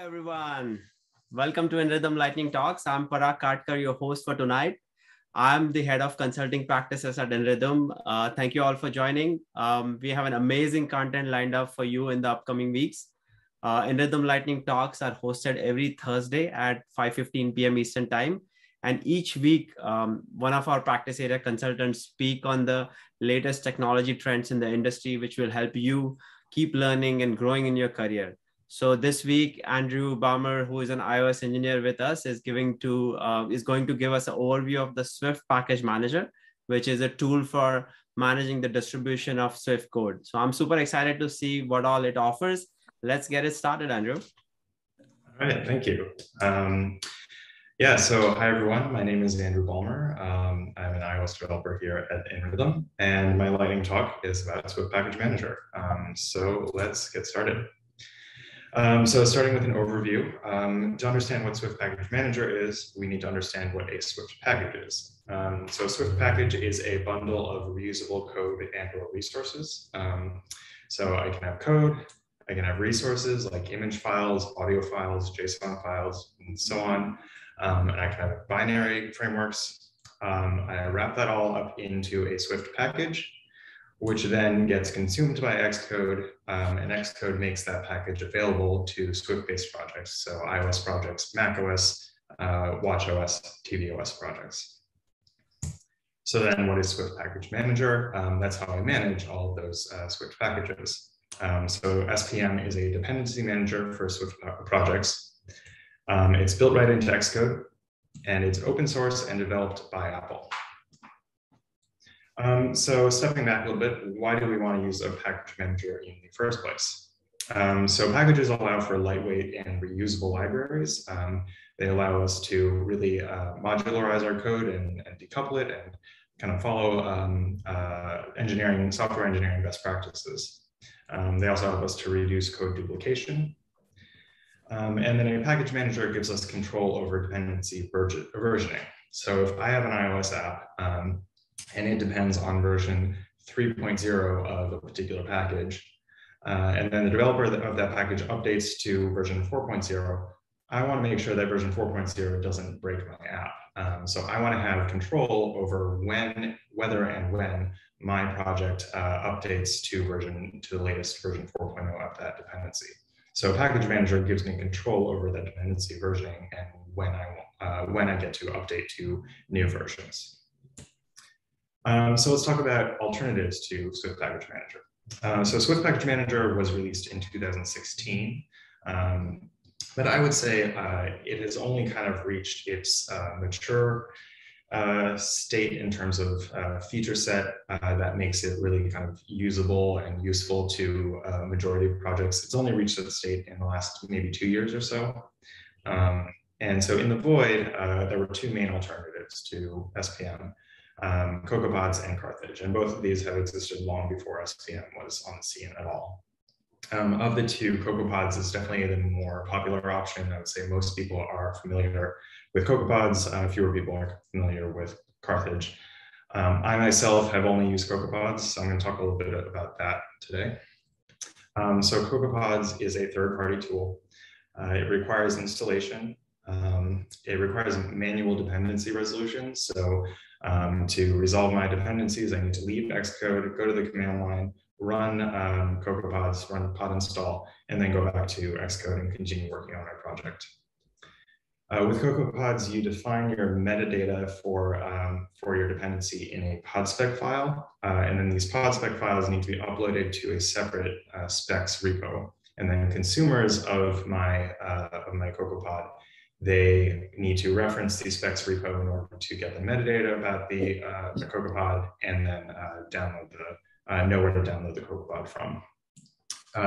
everyone. Welcome to In Rhythm Lightning Talks. I'm Parag Katkar, your host for tonight. I'm the head of consulting practices at In Rhythm. Thank you all for joining. We have an amazing content lined up for you in the upcoming weeks. In Rhythm Lightning Talks are hosted every Thursday at 5:15 p.m. Eastern Time. And each week, one of our practice area consultants speak on the latest technology trends in the industry, which will help you keep learning and growing in your career. So this week, Andrew Balmer, who is an iOS engineer with us, is going to give us an overview of the Swift Package Manager, which is a tool for managing the distribution of Swift code. So I'm super excited to see what all it offers. Let's get it started, Andrew. All right, thank you. So hi everyone, my name is Andrew Balmer. I'm an iOS developer here at In Rhythm, and my lightning talk is about Swift Package Manager. So let's get started. So starting with an overview, to understand what Swift Package Manager is, we need to understand what a Swift package is. So a Swift package is a bundle of reusable code and or resources. So I can have code, I can have resources like image files, audio files, JSON files, and so on. And I can have binary frameworks. I wrap that all up into a Swift package, which then gets consumed by Xcode, and Xcode makes that package available to Swift-based projects, so iOS projects, macOS, watchOS, tvOS projects. So then what is Swift Package Manager? That's how I manage all of those Swift packages. So SPM is a dependency manager for Swift projects. It's built right into Xcode, and it's open source and developed by Apple. So stepping back a little bit, why do we want to use a package manager in the first place? So packages allow for lightweight and reusable libraries. They allow us to really modularize our code and decouple it and kind of follow software engineering best practices. They also help us to reduce code duplication. And then a package manager gives us control over dependency versioning. So if I have an iOS app, and it depends on version 3.0 of a particular package, and then the developer of that package updates to version 4.0, I want to make sure that version 4.0 doesn't break my app. So I want to have control over whether and when my project updates to the latest version 4.0 of that dependency. So package manager gives me control over the dependency versioning and when I get to update to new versions. So let's talk about alternatives to Swift Package Manager. So Swift Package Manager was released in 2016, but I would say it has only kind of reached its mature state in terms of feature set that makes it really kind of usable and useful to a majority of projects. It's only reached that state in the last maybe 2 years or so. And so in the void, there were two main alternatives to SPM. Cocoapods and Carthage, and both of these have existed long before SPM was on the scene at all. Of the two, Cocoapods is definitely the more popular option. I would say most people are familiar with Cocoapods, fewer people are familiar with Carthage. I myself have only used Cocoapods, so I'm going to talk a little bit about that today. So Cocoapods is a third-party tool. It requires installation. It requires manual dependency resolution. So to resolve my dependencies, I need to leave Xcode, go to the command line, run Cocoapods, run pod install, and then go back to Xcode and continue working on my project. With Cocoapods, you define your metadata for your dependency in a podspec file, and then these podspec files need to be uploaded to a separate specs repo. And then consumers of my Cocopod, they need to reference the specs repo in order to get the metadata about the Cocopod and then know where to download the Cocopod from.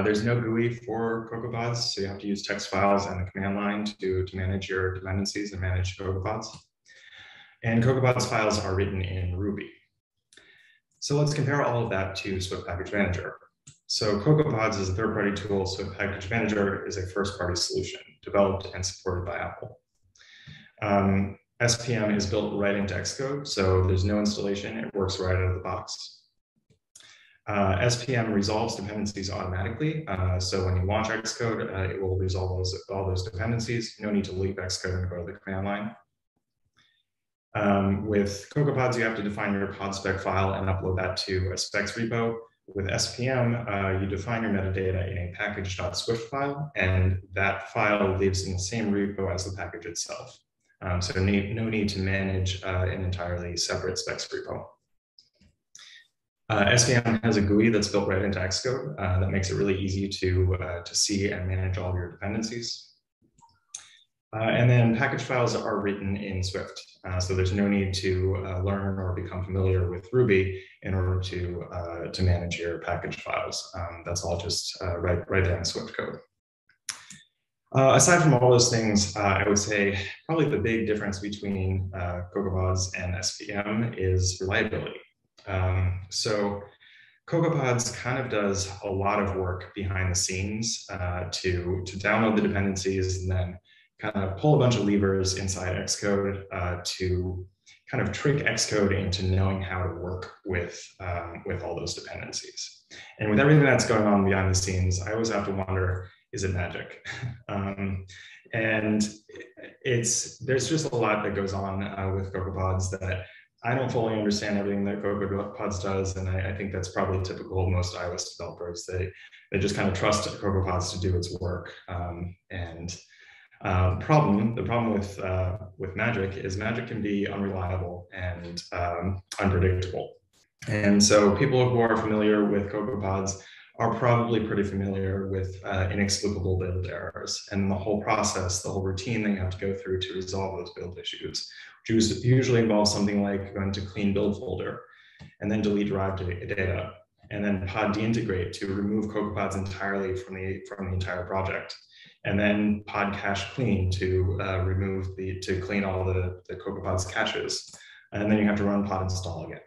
There's no GUI for Cocoapods, so you have to use text files and the command line to manage your dependencies and manage Cocoapods. And Cocoapods files are written in Ruby. So let's compare all of that to Swift Package Manager. So Cocoapods is a third-party tool. Swift Package Manager is a first-party solution developed and supported by Apple. SPM is built right into Xcode, so there's no installation. It works right out of the box. SPM resolves dependencies automatically. So when you launch Xcode, it will resolve all those dependencies. No need to leave Xcode and go to the command line. With Cocoapods, you have to define your pod spec file and upload that to a specs repo. With SPM, you define your metadata in a package.swift file, and that file lives in the same repo as the package itself. So no need to manage an entirely separate specs repo. SPM has a GUI that's built right into Xcode that makes it really easy to see and manage all of your dependencies. And then package files are written in Swift. So there's no need to learn or become familiar with Ruby in order to manage your package files. That's all just right there in Swift code. Aside from all those things, I would say probably the big difference between Cocoapods and SPM is reliability. So Cocoapods kind of does a lot of work behind the scenes to download the dependencies and then kind of pull a bunch of levers inside Xcode to kind of trick Xcode into knowing how to work with all those dependencies. And with everything that's going on behind the scenes, I always have to wonder, is it magic? And there's just a lot that goes on with Cocoapods that I don't fully understand everything that Cocoapods does, and I think that's probably typical of most iOS developers. They just kind of trust Cocoapods to do its work. The problem with Magic is Magic can be unreliable and unpredictable. And so people who are familiar with Cocoapods are probably pretty familiar with inexplicable build errors and the whole process, the whole routine that you have to go through to resolve those build issues, which usually involves something like going to clean build folder and then delete derived data, and then pod deintegrate to remove Cocoapods entirely from the entire project, and then pod cache clean to clean all the Cocoapods caches, and then you have to run pod install again.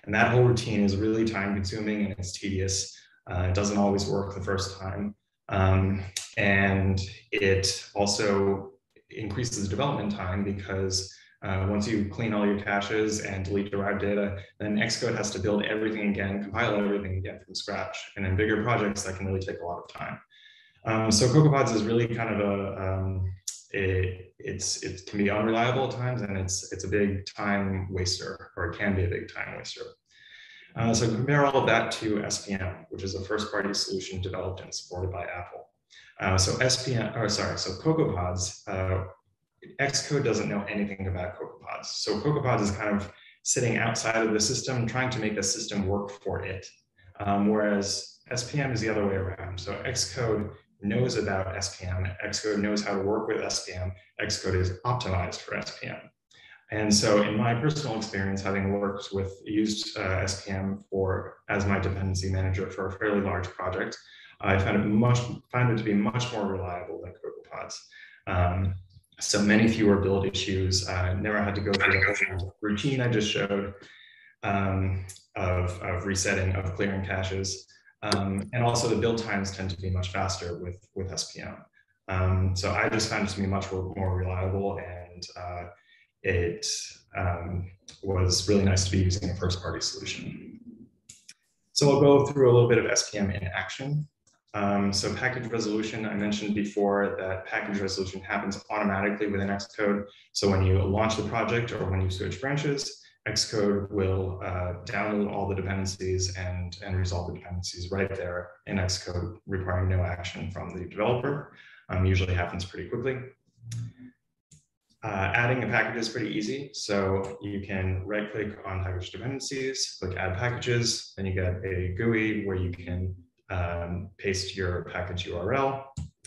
And that whole routine is really time consuming and it's tedious. It doesn't always work the first time. And it also increases the development time because once you clean all your caches and delete derived data, then Xcode has to build everything again, compile everything again from scratch. And in bigger projects, that can really take a lot of time. So Cocoapods is really kind of it can be unreliable at times, and it's a big time waster, or it can be a big time waster. So compare all of that to SPM, which is a first-party solution developed and supported by Apple. So Cocoapods, Xcode doesn't know anything about Cocoapods. So Cocoapods is kind of sitting outside of the system, trying to make the system work for it. Whereas SPM is the other way around. So Xcode knows about SPM, Xcode knows how to work with SPM, Xcode is optimized for SPM. And so in my personal experience, having used SPM as my dependency manager for a fairly large project, I found it to be much more reliable than Cocoapods. So many fewer build issues. I never had to go through the whole routine I just showed of resetting, of clearing caches. And also the build times tend to be much faster with SPM. So I just found it to be much more reliable, and it was really nice to be using a first-party solution. So I'll go through a little bit of SPM in action. So package resolution, I mentioned before that package resolution happens automatically within Xcode. So when you launch the project or when you switch branches, Xcode will download all the dependencies and resolve the dependencies right there in Xcode, requiring no action from the developer. Usually happens pretty quickly. Adding a package is pretty easy. So you can right-click on package dependencies, click add packages, then you get a GUI where you can paste your package URL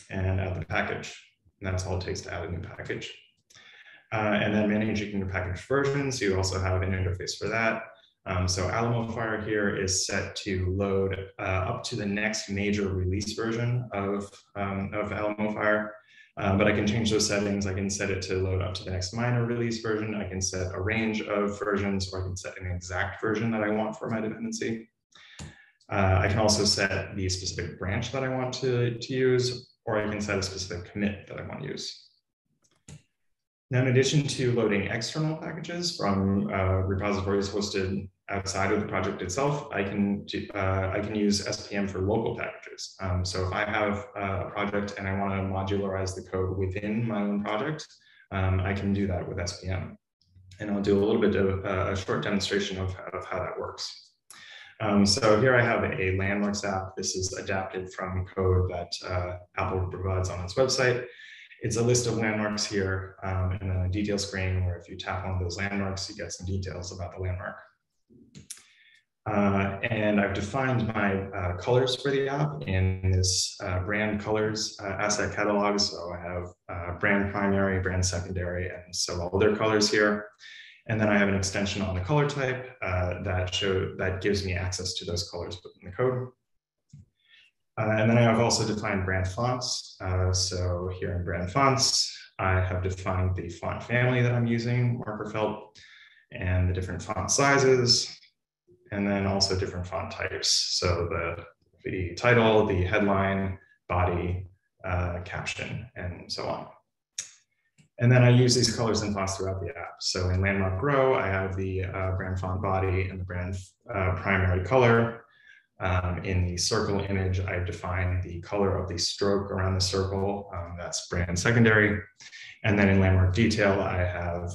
and add the package. And that's all it takes to add a new package. And then managing your package versions, you also have an interface for that. So Alamofire here is set to load up to the next major release version of Alamofire. But I can change those settings. I can set it to load up to the next minor release version. I can set a range of versions, or I can set an exact version that I want for my dependency. I can also set the specific branch that I want to use, or I can set a specific commit that I want to use. Now, in addition to loading external packages from repositories hosted outside of the project itself, I can use SPM for local packages. So if I have a project and I want to modularize the code within my own project, I can do that with SPM. And I'll do a little bit of a short demonstration of how that works. So here I have a landmarks app. This is adapted from code that Apple provides on its website. It's a list of landmarks here, and then a detail screen where if you tap on those landmarks, you get some details about the landmark. And I've defined my colors for the app in this brand colors asset catalog. So I have brand primary, brand secondary, and several other colors here. And then I have an extension on the color type that gives me access to those colors within the code. And then I have also defined brand fonts. So here in brand fonts, I have defined the font family that I'm using, marker felt, and the different font sizes, and then also different font types. So the title, the headline, body, caption, and so on. And then I use these colors and fonts throughout the app. So in landmark row, I have the brand font body and the brand primary color. In the circle image, I've defined the color of the stroke around the circle. That's brand secondary. And then in landmark detail, I have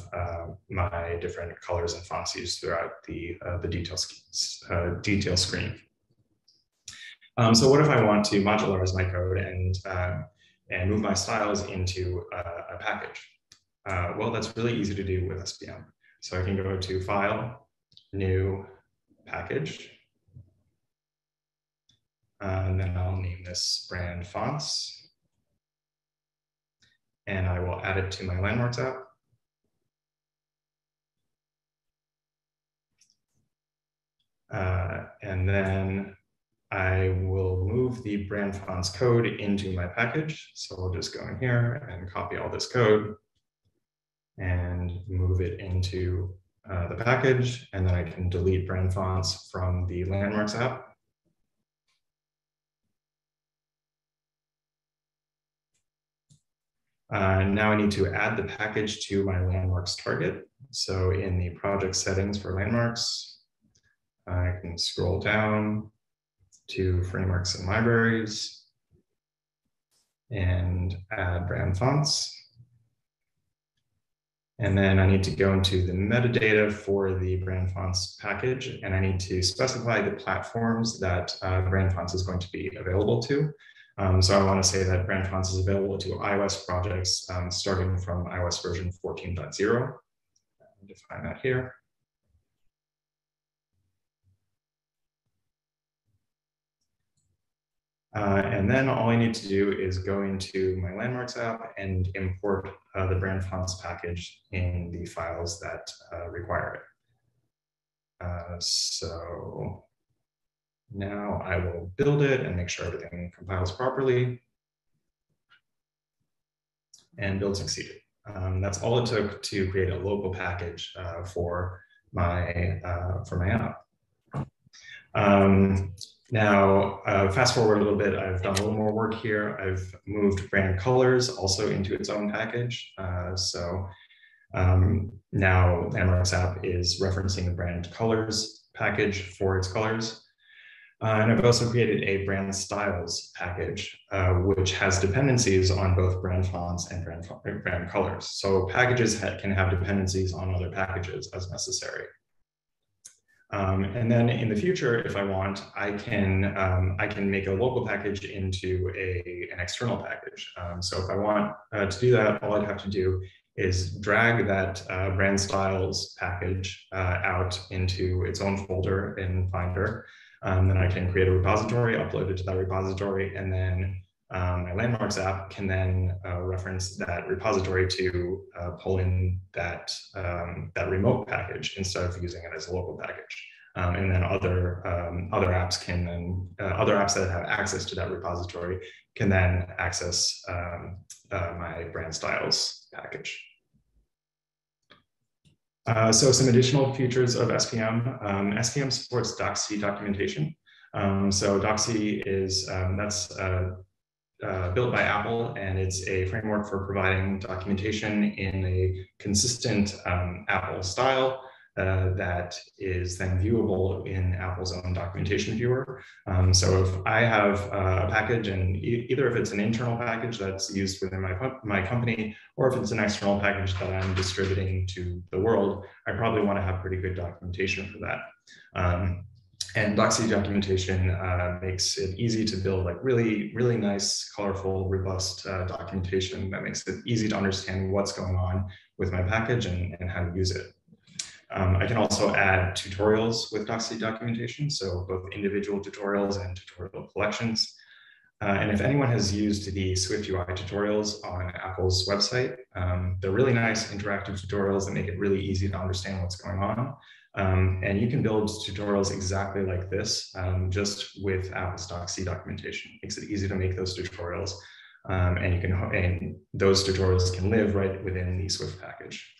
my different colors and fonts used throughout the detail screen. So what if I want to modularize my code and move my styles into a package? Well, that's really easy to do with SPM. So I can go to File, New, Package. And then I'll name this brand fonts. And I will add it to my landmarks app. And then I will move the brand fonts code into my package. So I'll just go in here and copy all this code and move it into the package. And then I can delete brand fonts from the landmarks app. Now I need to add the package to my landmarks target. So in the project settings for landmarks, I can scroll down to frameworks and libraries and add brand fonts. And then I need to go into the metadata for the brand fonts package, and I need to specify the platforms that brand fonts is going to be available to. So I want to say that brand fonts is available to iOS projects starting from iOS version 14.0. Define that here. And then all I need to do is go into my landmarks app and import the brand fonts package in the files that require it. So now I will build it and make sure everything compiles properly. And build succeeded. That's all it took to create a local package for my app. Now, fast forward a little bit, I've done a little more work here. I've moved brand colors also into its own package. Now Landmarks app is referencing the brand colors package for its colors. And I've also created a brand styles package, which has dependencies on both brand fonts and brand colors. So packages can have dependencies on other packages as necessary. And then in the future, if I want, I can make a local package into an external package. So if I want to do that, all I'd have to do is drag that brand styles package out into its own folder in Finder. Then I can create a repository, upload it to that repository, and then my Landmarks app can then reference that repository to pull in that remote package instead of using it as a local package. And then other apps that have access to that repository can then access my brand styles package. So some additional features of SPM. SPM supports Docsy documentation. So Docsy is built by Apple, and it's a framework for providing documentation in a consistent Apple style. that is then viewable in Apple's own documentation viewer. So if I have a package, and either if it's an internal package that's used within my company, or if it's an external package that I'm distributing to the world, I probably want to have pretty good documentation for that. And Doxy documentation makes it easy to build like really, really nice, colorful, robust documentation that makes it easy to understand what's going on with my package and how to use it. I can also add tutorials with Doxy documentation, so both individual tutorials and tutorial collections. And if anyone has used the Swift UI tutorials on Apple's website, they're really nice interactive tutorials that make it really easy to understand what's going on. And you can build tutorials exactly like this, just with Apple's Doxy documentation. It makes it easy to make those tutorials, and those tutorials can live right within the Swift package.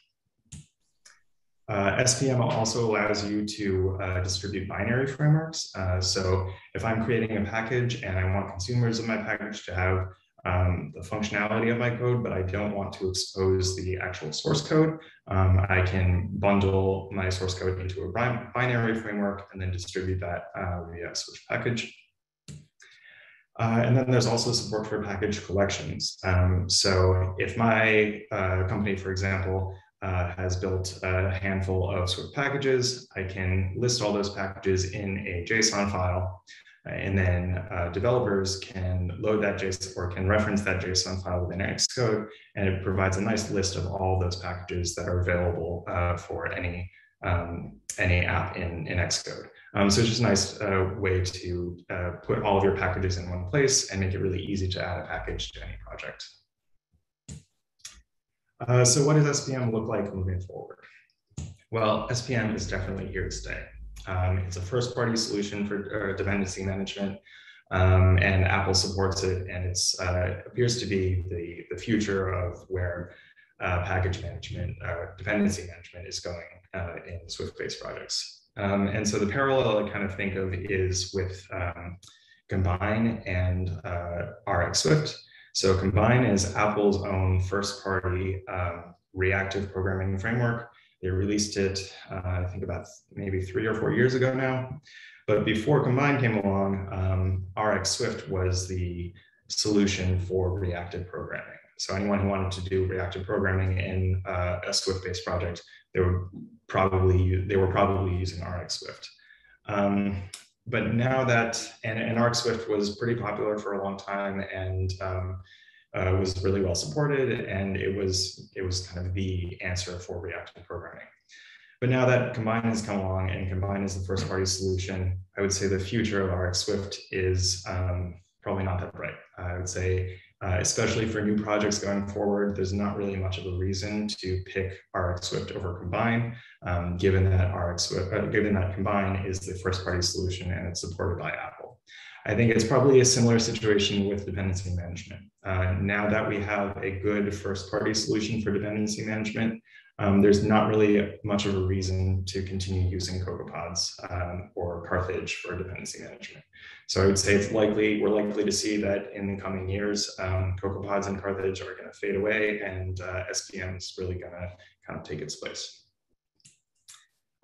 SPM also allows you to distribute binary frameworks. So if I'm creating a package and I want consumers of my package to have the functionality of my code, but I don't want to expose the actual source code, I can bundle my source code into a binary framework and then distribute that via Swift package. And then there's also support for package collections. So if my company, for example, has built a handful of Swift packages, I can list all those packages in a JSON file, and then developers can load that JSON or can reference that JSON file within Xcode, and it provides a nice list of all those packages that are available for any app in Xcode. So it's just a nice way to put all of your packages in one place and make it really easy to add a package to any project. So what does SPM look like moving forward? Well, SPM is definitely here to stay. It's a first-party solution for dependency management, and Apple supports it, and it appears to be the future of where package management, dependency management is going in Swift-based projects. And so the parallel I kind of think of is with Combine and RX Swift. So Combine is Apple's own first-party reactive programming framework. They released it, I think about maybe 3 or 4 years ago now. But before Combine came along, RX Swift was the solution for reactive programming. So anyone who wanted to do reactive programming in a Swift-based project, they were probably using RX Swift. But now that, and RX Swift was pretty popular for a long time, and was really well supported, and it was kind of the answer for reactive programming. But now that Combine has come along, and Combine is the first party solution, I would say the future of RX Swift is probably not that bright. I would say, especially for new projects going forward, there's not really much of a reason to pick RX Swift over Combine, given that Combine is the first party solution and it's supported by Apple. I think it's probably a similar situation with dependency management. Now that we have a good first party solution for dependency management, there's not really much of a reason to continue using Cocoapods or Carthage for dependency management. So I would say we're likely to see that in the coming years, Cocoapods and Carthage are going to fade away, and SPM is really going to kind of take its place.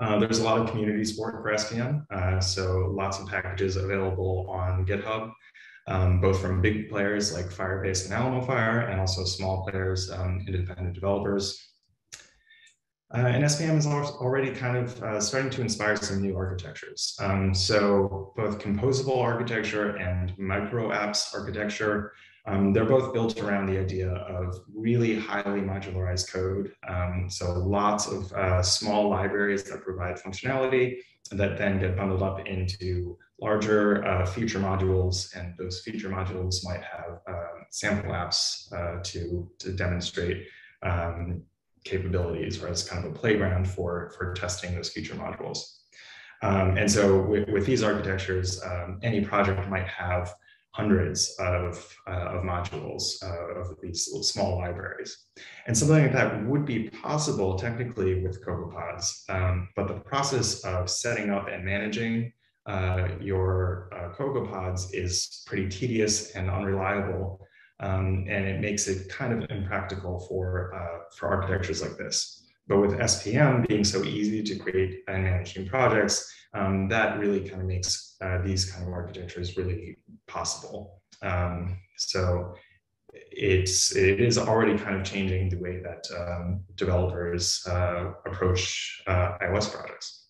There's a lot of community support for SPM, so lots of packages available on GitHub, both from big players like Firebase and AlamoFire, and also small players, independent developers. And SPM is already kind of starting to inspire some new architectures. So both composable architecture and micro apps architecture, they're both built around the idea of really highly modularized code. So lots of small libraries that provide functionality that then get bundled up into larger feature modules, and those feature modules might have sample apps to demonstrate capabilities, or as kind of a playground for testing those feature modules. And so with these architectures, any project might have hundreds of modules of these little small libraries. And something like that would be possible technically with Cocoapods, but the process of setting up and managing your Cocoapods is pretty tedious and unreliable. And it makes it kind of impractical for architectures like this. But with SPM being so easy to create and manage new projects, that really kind of makes these kind of architectures really possible. So it is already kind of changing the way that developers approach iOS projects.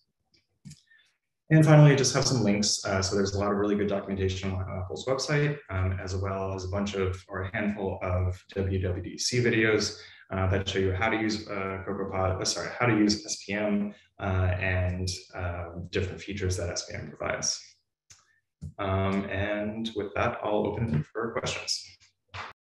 And finally, I just have some links. So there's a lot of really good documentation on Apple's website, as well as a bunch of, or a handful of WWDC videos that show you how to use how to use SPM and different features that SPM provides. And with that, I'll open it for questions.